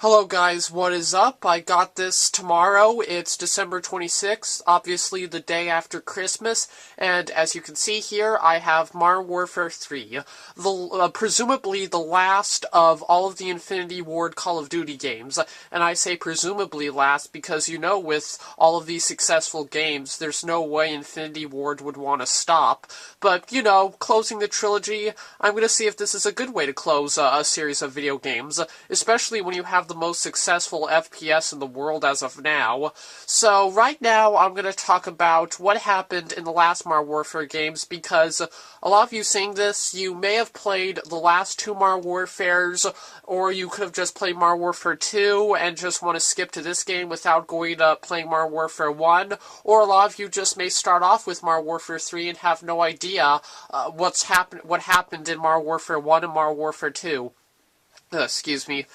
Hello guys, what is up? I got this tomorrow. It's December 26th, obviously the day after Christmas, and as you can see here, I have Modern Warfare 3, presumably the last of all of the Infinity Ward Call of Duty games, and I say presumably last because, you know, with all of these successful games, there's no way Infinity Ward would want to stop, but, you know, closing the trilogy, I'm going to see if this is a good way to close a series of video games, especially when you have the most successful FPS in the world as of now. So right now I'm going to talk about what happened in the last Modern Warfare games, because a lot of you seeing this, you may have played the last two Modern Warfares, or you could have just played Modern Warfare 2 and just want to skip to this game without going to playing Modern Warfare 1, or a lot of you just may start off with Modern Warfare 3 and have no idea what happened in Modern Warfare 1 and Modern Warfare 2. Excuse me.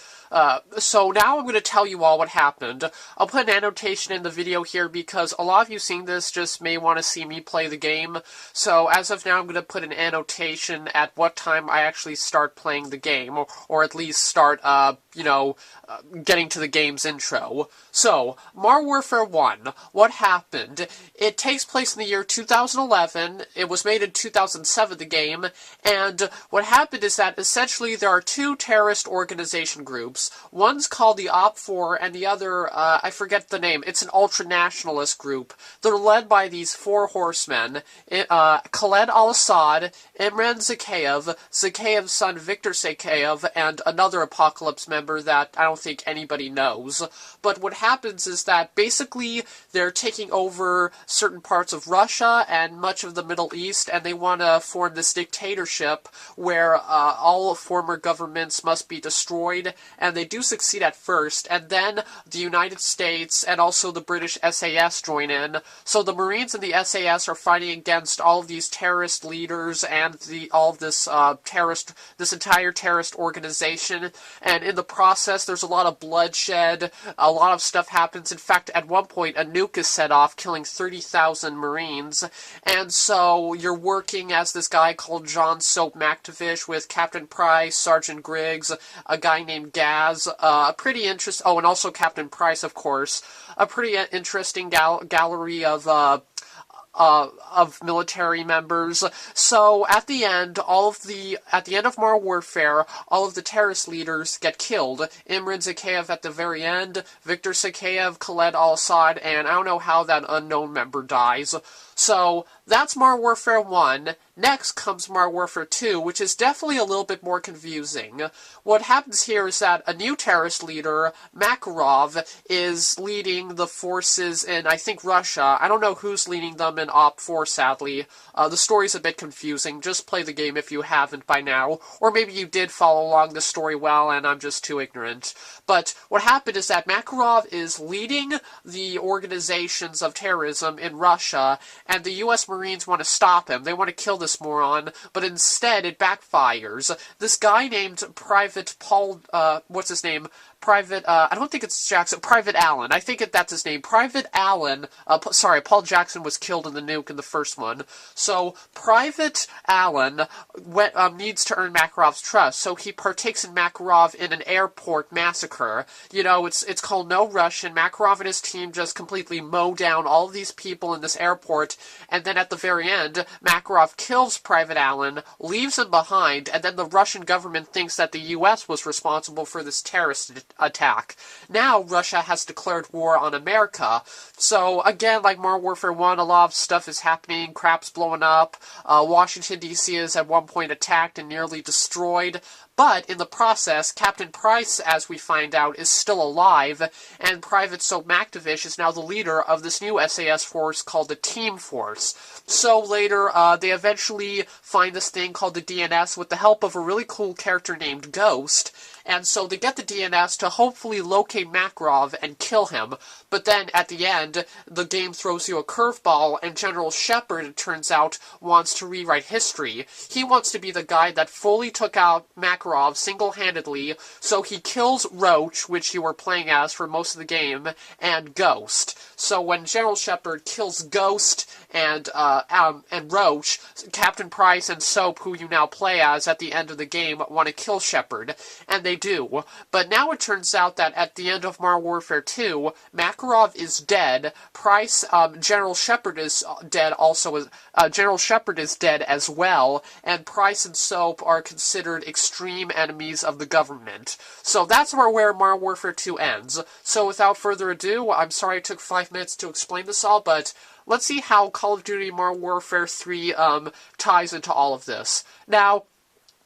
So now I'm going to tell you all what happened. I'll put an annotation in the video here because a lot of you seeing this just may want to see me play the game. So as of now, I'm going to put an annotation at what time I actually start playing the game, or at least start, getting to the game's intro. So, Modern Warfare 1, what happened? It takes place in the year 2011, it was made in 2007, the game, and what happened is that essentially there are two terrorist organization groups. One's called the OPFOR, and the other, I forget the name, it's an ultranationalist group. They're led by these four horsemen, Khaled al-Assad, Imran Zakayev's son Victor Zakayev, and another Apocalypse member that I don't think anybody knows. But what happens is that basically they're taking over certain parts of Russia and much of the Middle East, and they want to form this dictatorship where all former governments must be destroyed, and they do succeed at first, and then the United States and also the British SAS join in. So the Marines and the SAS are fighting against all of these terrorist leaders and this entire terrorist organization, and in the process there's a lot of bloodshed, a lot of stuff happens. In fact, at one point, a nuke is set off, killing 30,000 Marines, and so you're working as this guy called John Soap McTavish with Captain Price, Sergeant Griggs, a guy named Gaz, pretty interesting, oh, and also Captain Price, of course, a pretty interesting gallery of military members. So at the end of Modern Warfare, all of the terrorist leaders get killed. Imran Zakayev at the very end, Victor Zakayev, Khaled al-Assad, and I don't know how that unknown member dies. So that's Modern Warfare 1. Next comes Modern Warfare 2, which is definitely a little bit more confusing. What happens here is that a new terrorist leader, Makarov, is leading the forces in, I think, Russia. I don't know who's leading them in OP4, sadly. The story's a bit confusing. Just play the game if you haven't by now. Or maybe you did follow along the story well and I'm just too ignorant. But what happened is that Makarov is leading the organizations of terrorism in Russia, and the U.S. Marines want to stop him. They want to kill this moron, but instead it backfires. This guy named Private Paul, what's his name? I don't think it's Jackson, Private Allen. I think that's his name. Private Allen, Paul Jackson was killed in the nuke in the first one. So, Private Allen needs to earn Makarov's trust, so he partakes in Makarov in an airport massacre. You know, it's called No Russian. Makarov and his team just completely mow down all of these people in this airport, and then at the very end, Makarov kills Private Allen, leaves him behind, and then the Russian government thinks that the U.S. was responsible for this terrorist attack. Now Russia has declared war on America. So again, like Modern Warfare 1, a lot of stuff is happening, crap's blowing up, Washington DC is at one point attacked and nearly destroyed. But in the process, Captain Price, as we find out, is still alive, and Private Soap McTavish is now the leader of this new SAS force called the Team Force. So later, they eventually find this thing called the DNS with the help of a really cool character named Ghost, and so they get the DNS to hopefully locate Makarov and kill him. But then, at the end, the game throws you a curveball, and General Shepard, it turns out, wants to rewrite history. He wants to be the guy that fully took out Makarov single-handedly, so he kills Roach, which you were playing as for most of the game, and Ghost. So when General Shepard kills Ghost and Roach, Captain Price and Soap, who you now play as at the end of the game, want to kill Shepard, and they they do. But now it turns out that at the end of Modern Warfare 2, Makarov is dead. Price, General Shepard is dead also. General Shepard is dead as well. And Price and Soap are considered extreme enemies of the government. So that's where Modern Warfare 2 ends. So without further ado, I'm sorry it took 5 minutes to explain this all, but let's see how Call of Duty Modern Warfare 3 ties into all of this. Now,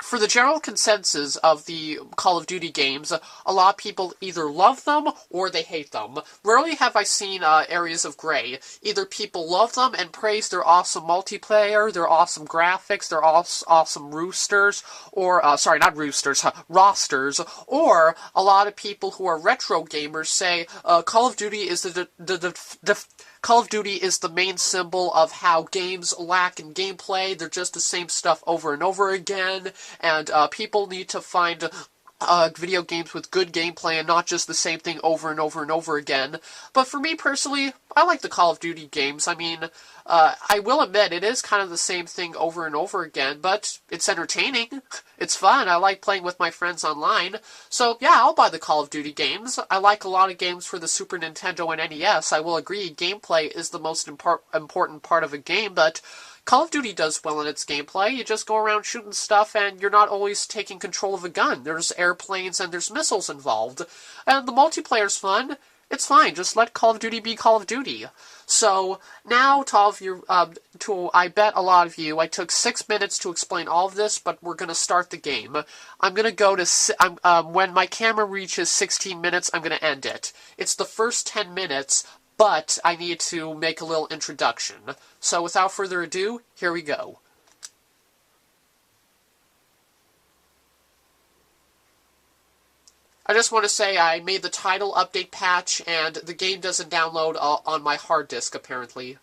for the general consensus of the Call of Duty games, a lot of people either love them or they hate them. Rarely have I seen areas of gray. Either people love them and praise their awesome multiplayer, their awesome graphics, their awesome roosters, or, sorry, not roosters, rosters, or a lot of people who are retro gamers say Call of Duty is Call of Duty is the main symbol of how games lack in gameplay. They're just the same stuff over and over again, and people need to find video games with good gameplay and not just the same thing over and over and over again. But for me personally, I like the Call of Duty games. I mean, I will admit it is kind of the same thing over and over again, but it's entertaining. It's fun. I like playing with my friends online. So yeah, I'll buy the Call of Duty games. I like a lot of games for the Super Nintendo and NES. I will agree gameplay is the most important part of a game, but Call of Duty does well in its gameplay. You just go around shooting stuff and you're not always taking control of a gun. There's airplanes and there's missiles involved. And the multiplayer's fun. It's fine. Just let Call of Duty be Call of Duty. So, now to all of you, I bet a lot of you, I took 6 minutes to explain all of this, but we're going to start the game. I'm going to go to, when my camera reaches 16 minutes, I'm going to end it. It's the first 10 minutes, but I need to make a little introduction. So without further ado, here we go. I just want to say I made the title update patch, and the game doesn't download on my hard disk, apparently.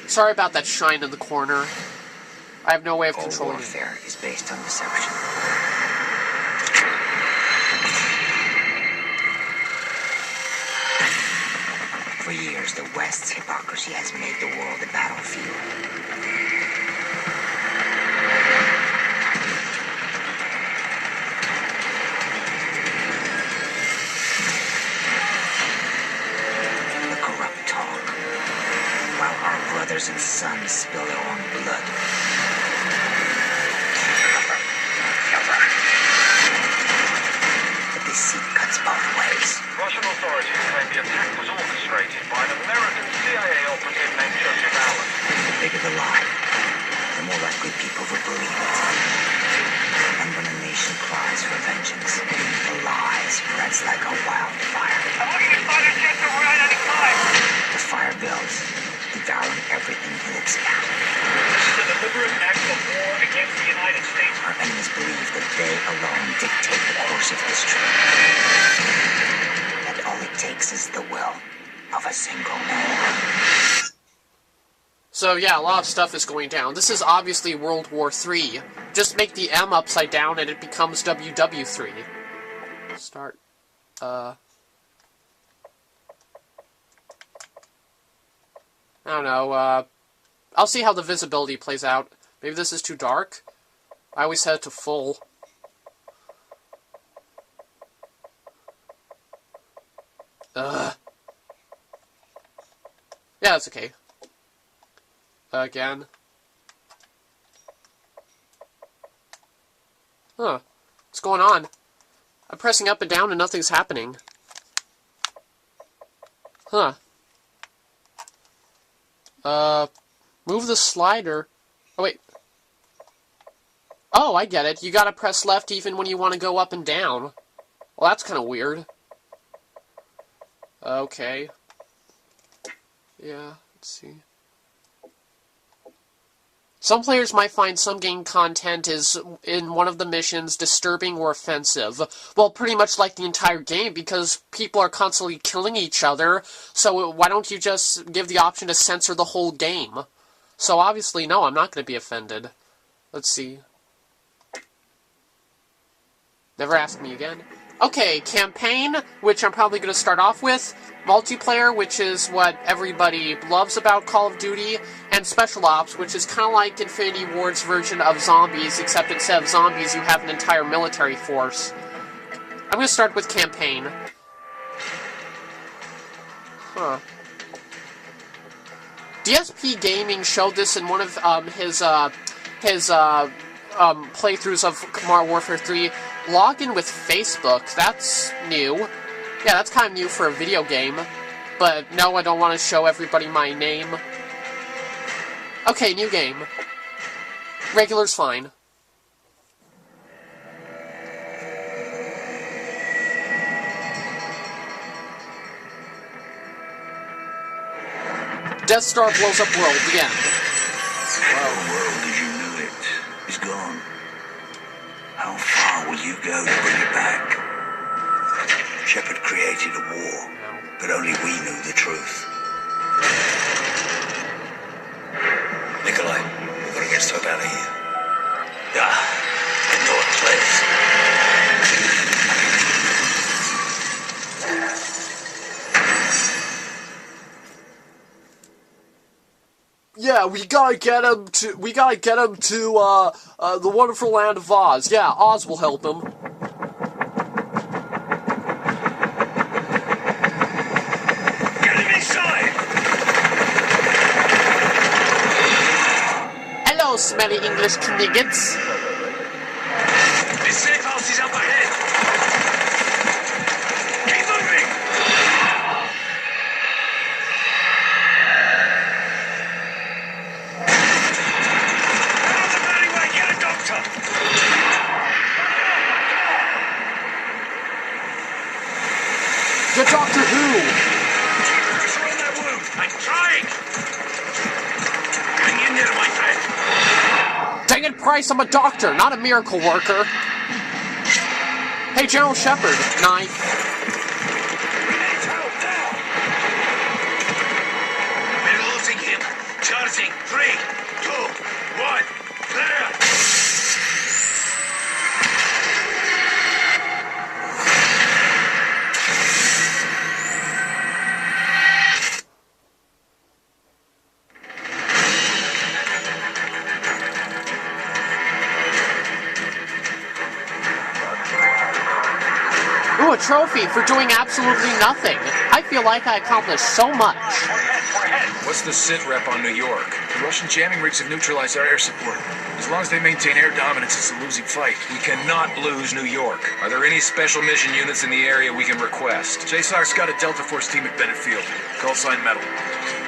Sorry about that shine in the corner. I have no way of controlling it. Warfare is based on deception. For years, the West's hypocrisy has made the world a battlefield. The corrupt talk, while our brothers and sons spill their own blood. The deceit cuts both ways. Russian authorities claim the attack was orchestrated by an American CIA operative named Joseph Allen. The bigger the lie, the more likely people will believe it. And when a nation cries for vengeance, the lie spreads like a wildfire. I'm looking at fighter jets over I-95. The fire builds, devouring everything in its path. This is a deliberate act of war against the United States. Our enemies believe that they alone dictate the course of history. That all it takes is the will of a single man. So yeah, a lot of stuff is going down. This is obviously World War III. Just make the M upside down and it becomes WW3. Start. I don't know, I'll see how the visibility plays out. Maybe this is too dark. I always set it to full. Yeah, that's okay. Again. Huh. What's going on? I'm pressing up and down and nothing's happening. Huh. Move the slider. Oh, wait. Oh, I get it. You gotta press left even when you want to go up and down. Well, that's kind of weird. Okay. Yeah, let's see. Some players might find some game content is, in one of the missions, disturbing or offensive. Well, pretty much like the entire game, because people are constantly killing each other, so why don't you just give the option to censor the whole game? So obviously, no, I'm not going to be offended. Let's see. Never ask me again. Okay, campaign, which I'm probably going to start off with. Multiplayer, which is what everybody loves about Call of Duty. And Special Ops, which is kind of like Infinity Ward's version of zombies, except instead of zombies, you have an entire military force. I'm going to start with campaign. Huh. DSP Gaming showed this in one of his playthroughs of Modern Warfare 3. Login with Facebook. That's new. Yeah, that's kind of new for a video game. But no, I don't want to show everybody my name. Okay, new game. Regular's fine. Death Star blows up world, the end. Wow. The world as you knew it is gone. How far will you go to bring it back? Shepard created a war, but only we knew the truth. Nikolai, we've got to get stuff out of here. The North Cliffs. Yeah, we gotta get him to the wonderful land of Oz. Yeah, Oz will help him. Get him inside! Hello, smelly English kniggets. The safe house is up ahead! Keep moving! The Doctor Who! Pressure on that wound! I'm trying! Hang in there, my friend! Dang it, Price, I'm a doctor, not a miracle worker. Hey, General Shepard. Knife. Grenades out now! We're losing him! Charging! 3, 2, 1, there! Ooh, a trophy for doing absolutely nothing. I feel like I accomplished so much. What's the sit rep on New York? The Russian jamming rigs have neutralized our air support. As long as they maintain air dominance, it's a losing fight. We cannot lose New York. Are there any special mission units in the area we can request? JSOC's got a Delta Force team at Bennett Field. Call sign Metal.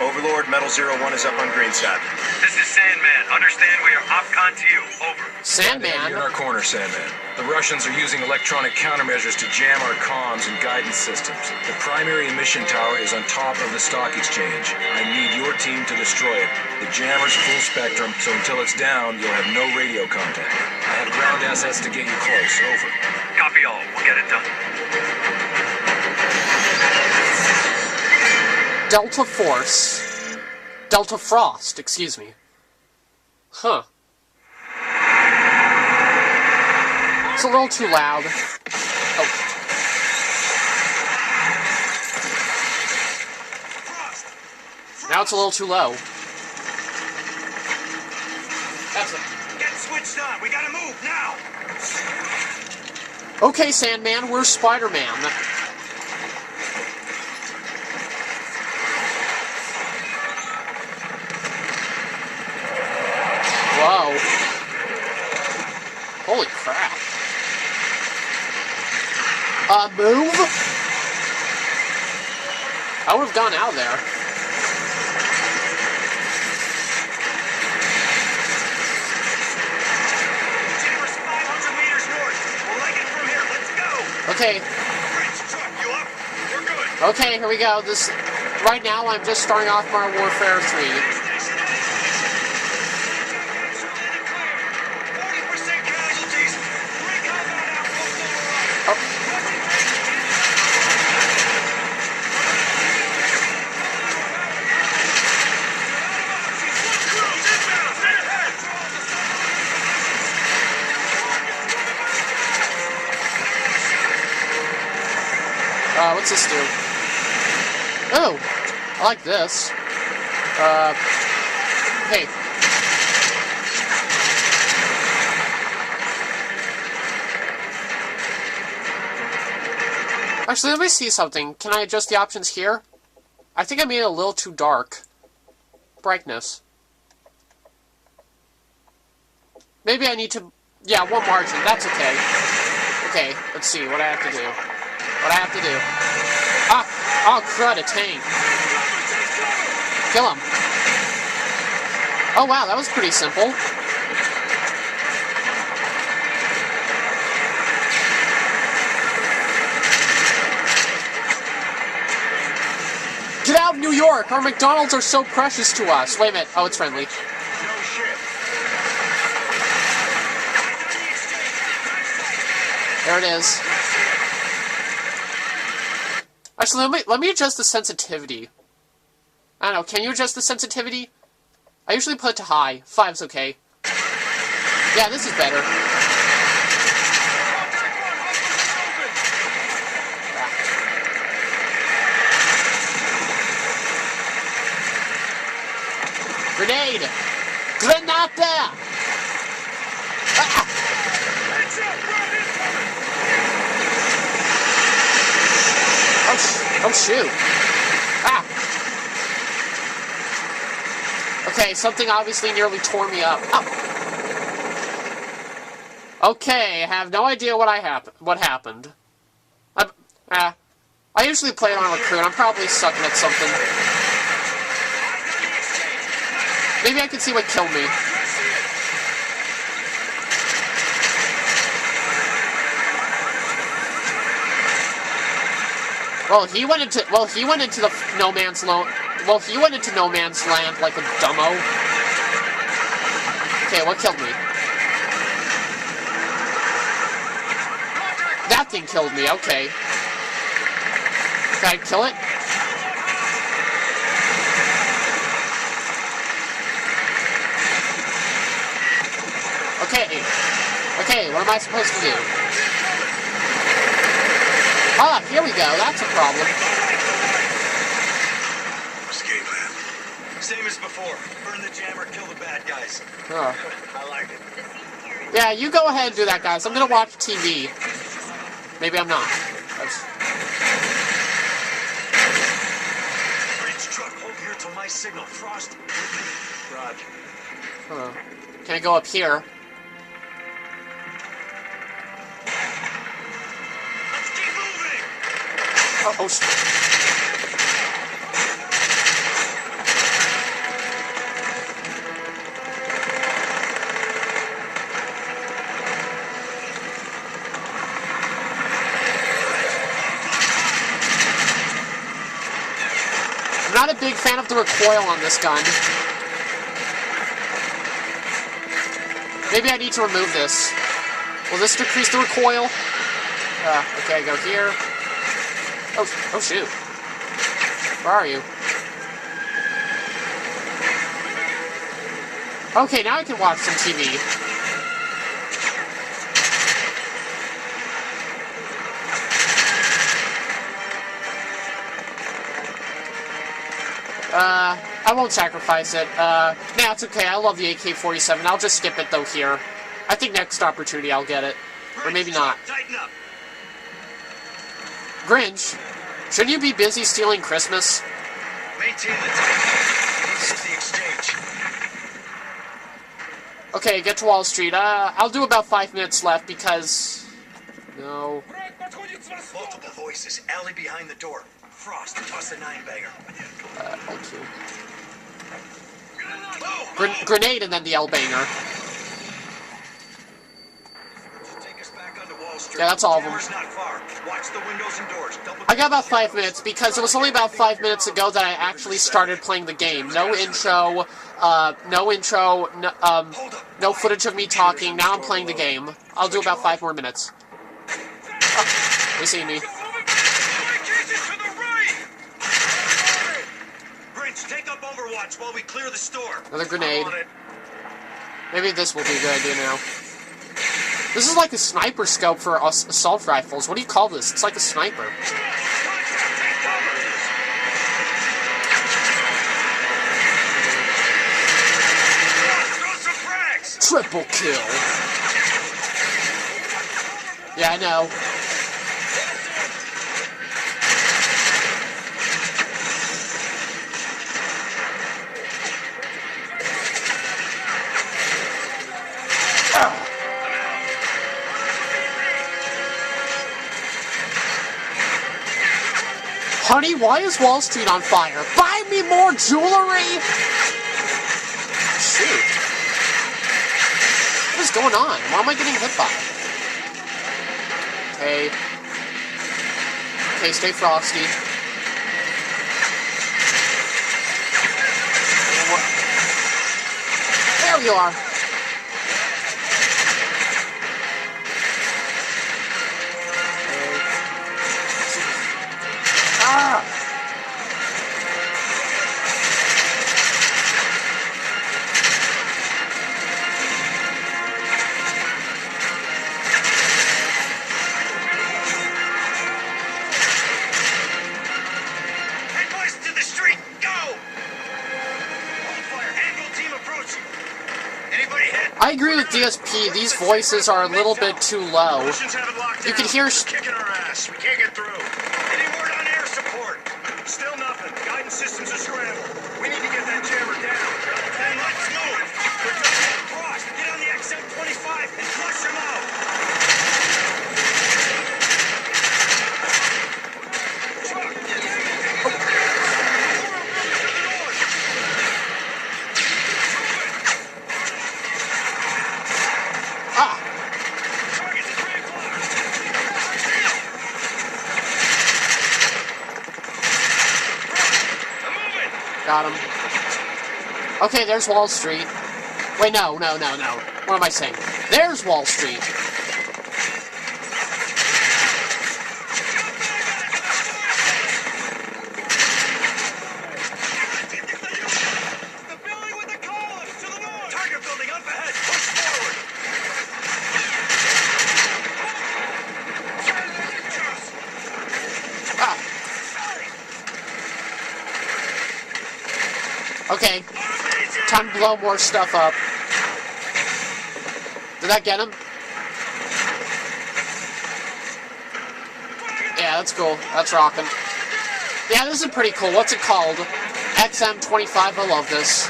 Overlord, Metal 01 is up on Greenside. This is Sandman. Understand we are OpCon to you. Over. Sandman? You're in our corner, Sandman. The Russians are using electronic countermeasures to jam our comms and guidance systems. The primary emission tower is on top of the stock exchange. I need your team to destroy it. The jammer's full spectrum, so until it's down, you'll have no radio contact. I have ground assets to get you close. Over. Copy all. We'll get it done. Delta Force. Delta Frost, excuse me. Huh. It's a little too loud. Oh. Now it's a little too low. That's it. Get switched on! We gotta move now! Okay, Sandman, where's Spider-Man? Whoa. Holy crap. Move? I would have gone out of there. Jammer's 500 meters north. We'll leg it from here. Let's go! Okay, Bridge truck, you up? We're good. okay, here we go. Right now, I'm just starting off Modern Warfare 3. Station A. 40% casualties. 3 combat outposts over us. Oh, I like this. Hey. Actually, let me see something. Can I adjust the options here? I think I made it a little too dark. Brightness. Maybe I need to... Yeah, one margin. That's okay. Okay, let's see what I have to do. What I have to do. Ah! Oh, crud, a tank. Kill him. Oh, wow, that was pretty simple. Get out, New York! Our McDonald's are so precious to us. Wait a minute. Oh, it's friendly. No shit. There it is. Actually, let me adjust the sensitivity. I don't know, can you adjust the sensitivity? I usually put it to high. 5's okay. Yeah, this is better. Grenade! Granata! Ah! Oh shoot. Ah! Okay, something obviously nearly tore me up. Oh. Okay, I have no idea what happened. I usually play it on recruit. I'm probably sucking at something. Maybe I can see what killed me. Well, he went into the no man's land. Well, he went into no man's land like a dumbo. Okay, what killed me? That thing killed me. Okay. Can I kill it? Okay. Okay, what am I supposed to do? Ah, here we go. That's a problem. Escape plan. Same as before. Burn the jammer, kill the bad guys. Oh. I like it. Yeah, you go ahead and do that, guys. I'm gonna watch TV. Maybe I'm not. Bridge truck, hold here till my signal. Frost, with me. Roger. Can I go up here? Let's keep moving! Oh, I'm not a big fan of the recoil on this gun. Maybe I need to remove this. Will this decrease the recoil? Okay, go here. Oh shoot. Where are you? Okay, now I can watch some TV. I won't sacrifice it. Nah, it's okay. I love the AK-47. I'll just skip it, though, here. I think next opportunity I'll get it. Or maybe not. Tighten up. Grinch, shouldn't you be busy stealing Christmas? Maintain the tempo. This is the exchange. Okay, get to Wall Street. I'll do about 5 minutes left because... No. Multiple voices. Alley behind the door. Frost, toss the 9-bagger. Thank you. Grenade and then the L-banger. Take us back onto Wall Street. Yeah, that's all of them. Jammer's not far. Watch the windows and doors. I got about 5 minutes because it was only about 5 minutes ago that I actually started playing the game. No intro, no footage of me talking. Now I'm playing the game. I'll do about 5 more minutes. Oh, they see me. Take up Overwatch while we clear the store. Another grenade. Maybe this will be a good idea now. This is like a sniper scope for assault rifles. What do you call this? It's like a sniper. Triple kill. Yeah, I know. Honey, why is Wall Street on fire? Buy me more jewelry! Shoot. What is going on? Why am I getting hit by? Okay. Okay, stay frosty. There you are. Ah! Hey, boys, to the street! Go! Hold fire. Anvil team approaching. Anybody hit? I agree with DSP, these voices are a little bit too low. Russians have it locked You down. can hear... Kicking our ass. We can't get through. Any word on air support? Still nothing. Guidance systems are scrambled. We need to get that jammer down. Then let's move. They're just getting crossed. Get on the XM-25 and flush them out. Ah! Target's at 3 o'clock. I'm moving. Got him. Okay, there's Wall Street. Wait, no. What am I saying? There's Wall Street. The building with the columns to the north. Target building up ahead. Push forward. Ah. Okay, time to blow more stuff up. Did that get him? Yeah, that's cool. That's rocking. Yeah, this is pretty cool. What's it called? XM-25. I love this.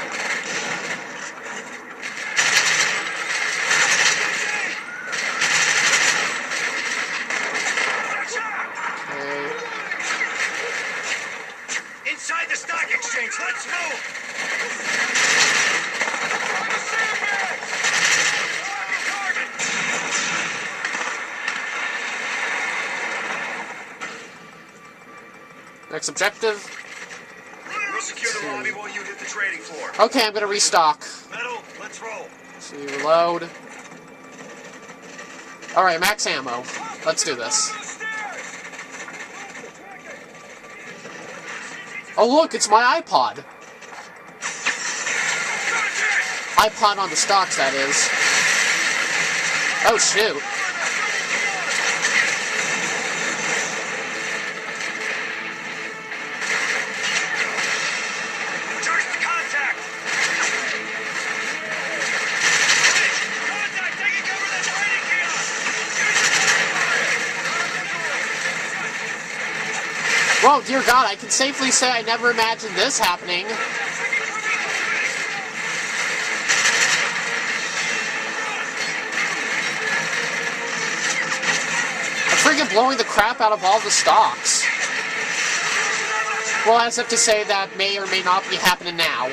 Okay. Inside the stock exchange. Let's move. Next objective. We'll secure the lobby while you hit the trading floor. Okay, I'm gonna restock. Metal, let's roll. See, reload. Alright, max ammo. Let's do this. Oh look, it's my iPod. iPod on the stocks, that is. Oh shoot. Charge to contact. Contact, taking cover that trading kiosk. Whoa, dear God, I can safely say I never imagined this happening. I'm freaking blowing the crap out of all the stocks. Well, as if to say that may or may not be happening now.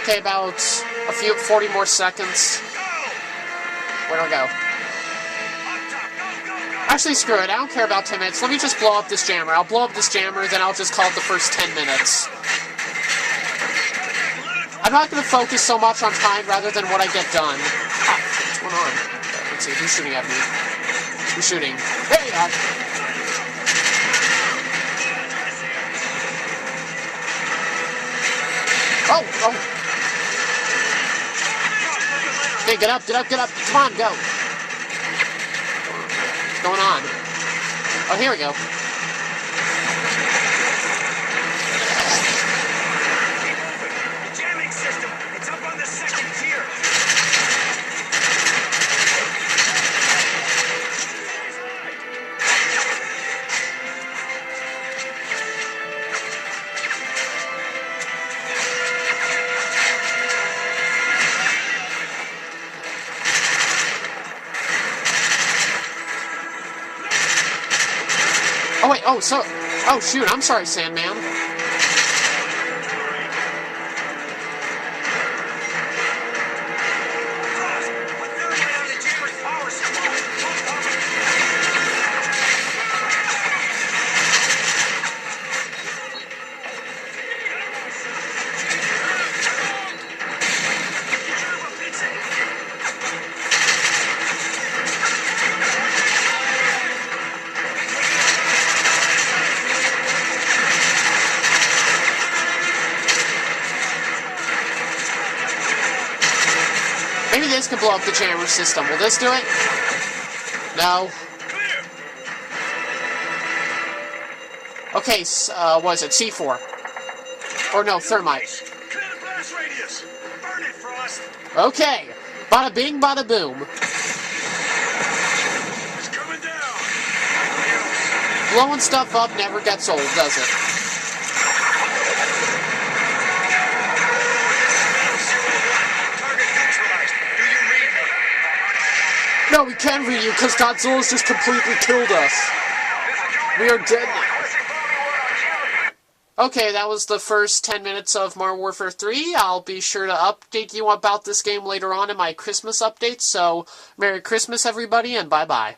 Okay, about 40 more seconds. Where do I go? Actually, screw it. I don't care about 10 minutes. Let me just blow up this jammer. I'll blow up this jammer, then I'll just call it the first 10 minutes. I'm not going to focus so much on time rather than what I get done. Ah, what's going on? Let's see. Who's shooting at me? Who's shooting? There you are. Oh! Hey, get up! Come on, go! What's going on? Oh, here we go. The jamming system. It's up Oh, shoot, I'm sorry, Sandman. Maybe this can blow up the jammer system. Will this do it? No. Okay, what is it? C4. Or no, thermite. Okay. Bada bing, bada boom. Blowing stuff up never gets old, does it? No, we can read you, because Godzilla's just completely killed us. We are dead now. Okay, that was the first 10 minutes of Modern Warfare 3. I'll be sure to update you about this game later on in my Christmas updates, so Merry Christmas, everybody, and bye-bye.